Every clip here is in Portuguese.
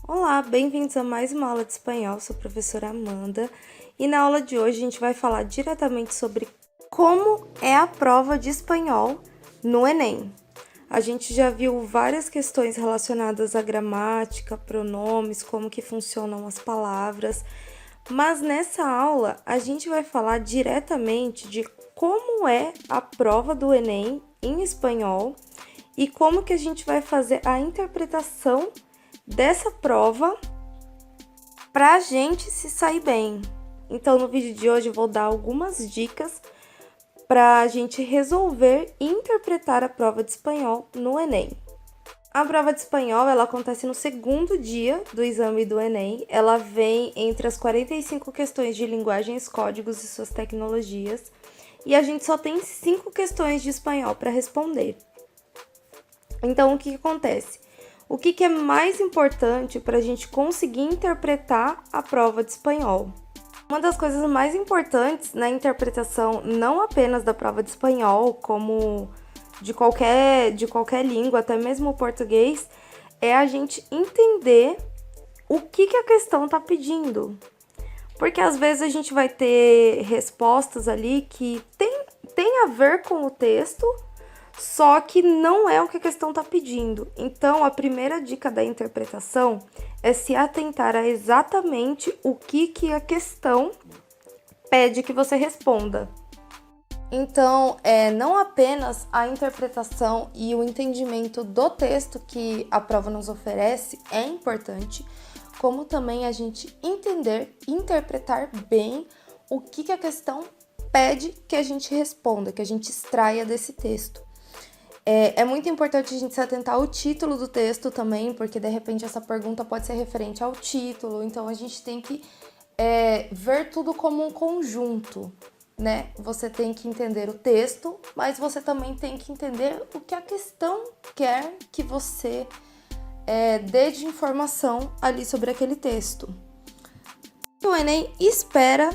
Olá, bem-vindos a mais uma aula de espanhol. Sou a professora Amanda e na aula de hoje a gente vai falar diretamente sobre como é a prova de espanhol no Enem. A gente já viu várias questões relacionadas à gramática, pronomes, como que funcionam as palavras, mas nessa aula a gente vai falar diretamente de como é a prova do Enem em espanhol e como que a gente vai fazer a interpretação dessa prova para a gente se sair bem. Então, no vídeo de hoje eu vou dar algumas dicas para a gente resolver e interpretar a prova de espanhol no Enem. A prova de espanhol, ela acontece no segundo dia do exame do Enem. Ela vem entre as 45 questões de linguagens, códigos e suas tecnologias. E a gente só tem 5 questões de espanhol para responder. Então, o que acontece? O que é mais importante para a gente conseguir interpretar a prova de espanhol? Uma das coisas mais importantes na interpretação, não apenas da prova de espanhol, como de qualquer língua, até mesmo o português, é a gente entender o que a questão está pedindo. Porque às vezes a gente vai ter respostas ali que tem a ver com o texto, só que não é o que a questão está pedindo. Então, a primeira dica da interpretação é se atentar a exatamente o que a questão pede que você responda. Então, não apenas a interpretação e o entendimento do texto que a prova nos oferece é importante, como também a gente entender e interpretar bem o que a questão pede que a gente responda, que a gente extraia desse texto. É muito importante a gente se atentar ao título do texto também, porque de repente essa pergunta pode ser referente ao título, então a gente tem que ver tudo como um conjunto, né? Você tem que entender o texto, mas você também tem que entender o que a questão quer que você dê de informação ali sobre aquele texto. O Enem espera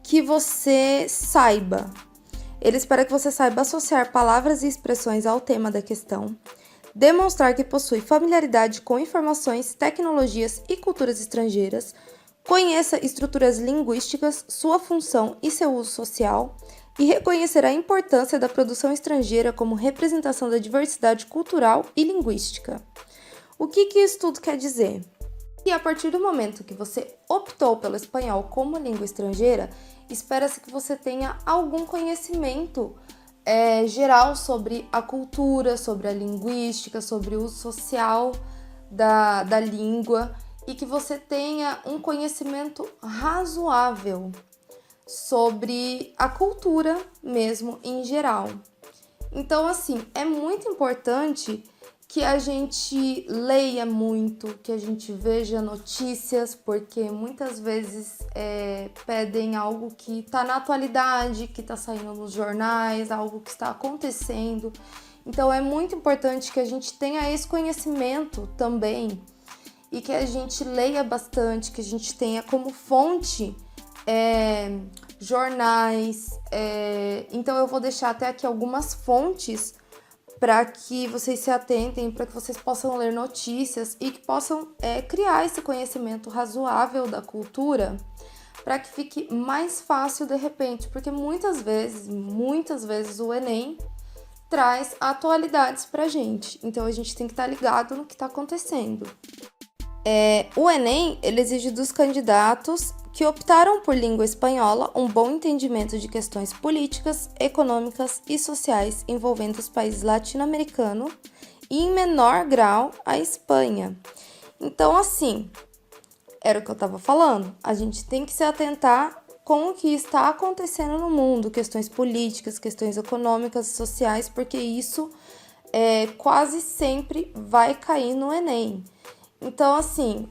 que você saiba. Ele espera que você saiba associar palavras e expressões ao tema da questão, demonstrar que possui familiaridade com informações, tecnologias e culturas estrangeiras, conheça estruturas linguísticas, sua função e seu uso social, e reconhecer a importância da produção estrangeira como representação da diversidade cultural e linguística. O que isso tudo quer dizer? E a partir do momento que você optou pelo espanhol como língua estrangeira, espera-se que você tenha algum conhecimento geral sobre a cultura, sobre a linguística, sobre o uso social da língua e que você tenha um conhecimento razoável sobre a cultura mesmo em geral. Então, assim, é muito importante que a gente leia muito, que a gente veja notícias, porque muitas vezes pedem algo que está na atualidade, que está saindo nos jornais, algo que está acontecendo. Então é muito importante que a gente tenha esse conhecimento também e que a gente leia bastante, que a gente tenha como fonte jornais. Então eu vou deixar até aqui algumas fontes para que vocês se atentem, para que vocês possam ler notícias e que possam criar esse conhecimento razoável da cultura, para que fique mais fácil de repente, porque muitas vezes o Enem traz atualidades para a gente, então a gente tem que estar ligado no que está acontecendo. O Enem, ele exige dos candidatos que optaram por língua espanhola um bom entendimento de questões políticas, econômicas e sociais envolvendo os países latino-americanos e, em menor grau, a Espanha. Então, assim, era o que eu estava falando, a gente tem que se atentar com o que está acontecendo no mundo, questões políticas, questões econômicas e sociais, porque isso quase sempre vai cair no Enem. Então, assim,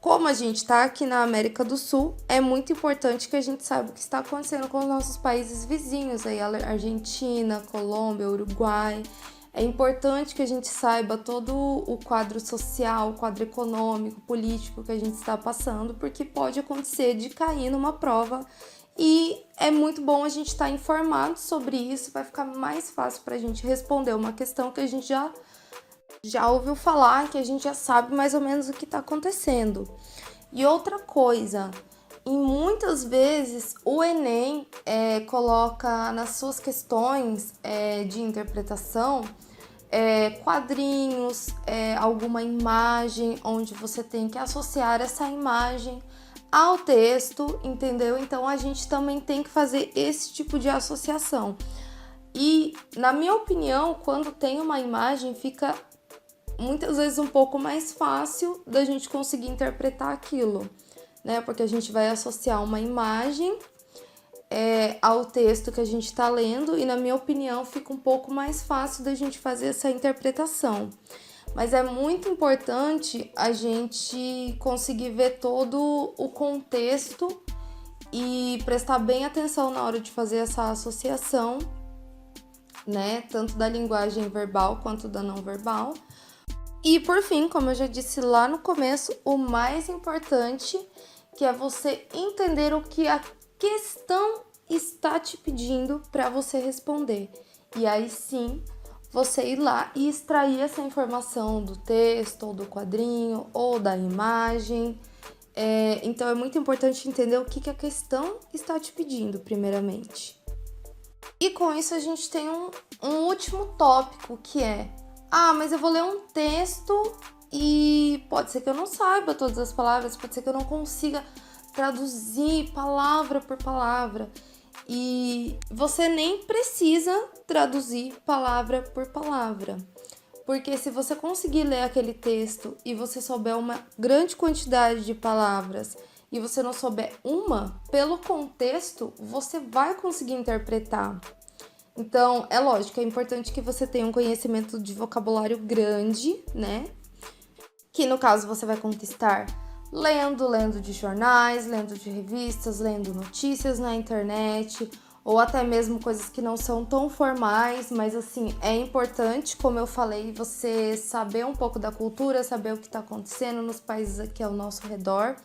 como a gente está aqui na América do Sul, é muito importante que a gente saiba o que está acontecendo com os nossos países vizinhos, aí, Argentina, Colômbia, Uruguai. É importante que a gente saiba todo o quadro social, o quadro econômico, político que a gente está passando, porque pode acontecer de cair numa prova e é muito bom a gente estar informado sobre isso, vai ficar mais fácil para a gente responder uma questão que a gente já ouviu falar, que a gente já sabe mais ou menos o que está acontecendo. E outra coisa, em muitas vezes o Enem coloca nas suas questões de interpretação quadrinhos, alguma imagem onde você tem que associar essa imagem ao texto, entendeu? Então a gente também tem que fazer esse tipo de associação. E, na minha opinião, quando tem uma imagem, fica muitas vezes um pouco mais fácil da gente conseguir interpretar aquilo, né? Porque a gente vai associar uma imagem ao texto que a gente está lendo e, na minha opinião, fica um pouco mais fácil da gente fazer essa interpretação. Mas é muito importante a gente conseguir ver todo o contexto e prestar bem atenção na hora de fazer essa associação, né? Tanto da linguagem verbal quanto da não verbal. E por fim, como eu já disse lá no começo, o mais importante, que é você entender o que a questão está te pedindo para você responder. E aí sim, você ir lá e extrair essa informação do texto, ou do quadrinho, ou da imagem. Então é muito importante entender o que a questão está te pedindo, primeiramente. E com isso a gente tem um último tópico, que é: mas eu vou ler um texto e pode ser que eu não saiba todas as palavras, pode ser que eu não consiga traduzir palavra por palavra. E você nem precisa traduzir palavra por palavra, porque se você conseguir ler aquele texto e você souber uma grande quantidade de palavras e você não souber uma, pelo contexto, você vai conseguir interpretar. Então, é lógico, é importante que você tenha um conhecimento de vocabulário grande, né? Que no caso você vai conquistar lendo de jornais, lendo de revistas, lendo notícias na internet, ou até mesmo coisas que não são tão formais, mas assim, é importante, como eu falei, você saber um pouco da cultura, saber o que está acontecendo nos países aqui ao nosso redor.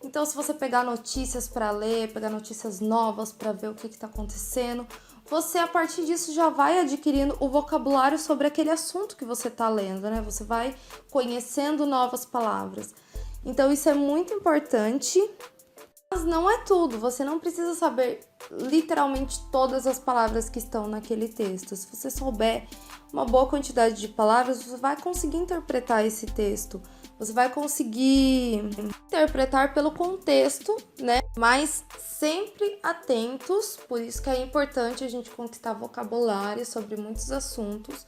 Então, se você pegar notícias para ler, pegar notícias novas para ver o que está acontecendo, você, a partir disso, já vai adquirindo o vocabulário sobre aquele assunto que você está lendo, né? Você vai conhecendo novas palavras. Então, isso é muito importante, mas não é tudo. Você não precisa saber literalmente todas as palavras que estão naquele texto. Se você souber uma boa quantidade de palavras, você vai conseguir interpretar esse texto. Você vai conseguir interpretar pelo contexto, né? Mas sempre atentos, por isso que é importante a gente conquistar vocabulário sobre muitos assuntos.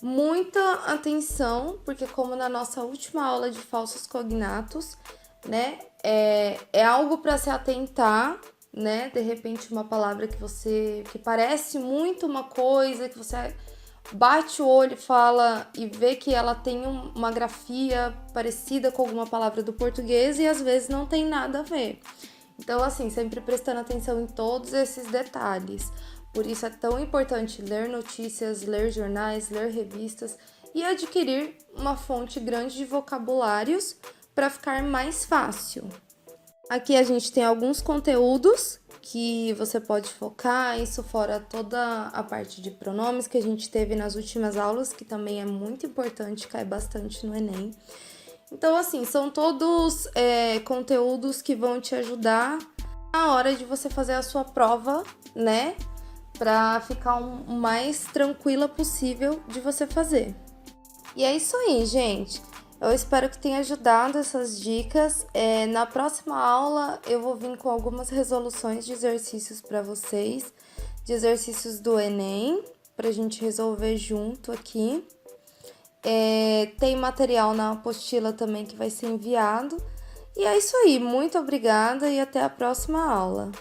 Muita atenção, porque como na nossa última aula de falsos cognatos, né? É algo para se atentar, né? De repente uma palavra que parece muito uma coisa, que você bate o olho e fala e vê que ela tem uma grafia parecida com alguma palavra do português e às vezes não tem nada a ver. Então, assim, sempre prestando atenção em todos esses detalhes. Por isso é tão importante ler notícias, ler jornais, ler revistas e adquirir uma fonte grande de vocabulários para ficar mais fácil. Aqui a gente tem alguns conteúdos que você pode focar, isso fora toda a parte de pronomes que a gente teve nas últimas aulas, que também é muito importante, cai bastante no Enem. Então, assim, são todos conteúdos que vão te ajudar na hora de você fazer a sua prova, né? Para ficar o mais tranquila possível de você fazer. E é isso aí, gente. Eu espero que tenha ajudado essas dicas. Na próxima aula eu vou vir com algumas resoluções de exercícios para vocês, de exercícios do Enem, para a gente resolver junto aqui. Tem material na apostila também que vai ser enviado. E é isso aí, muito obrigada e até a próxima aula.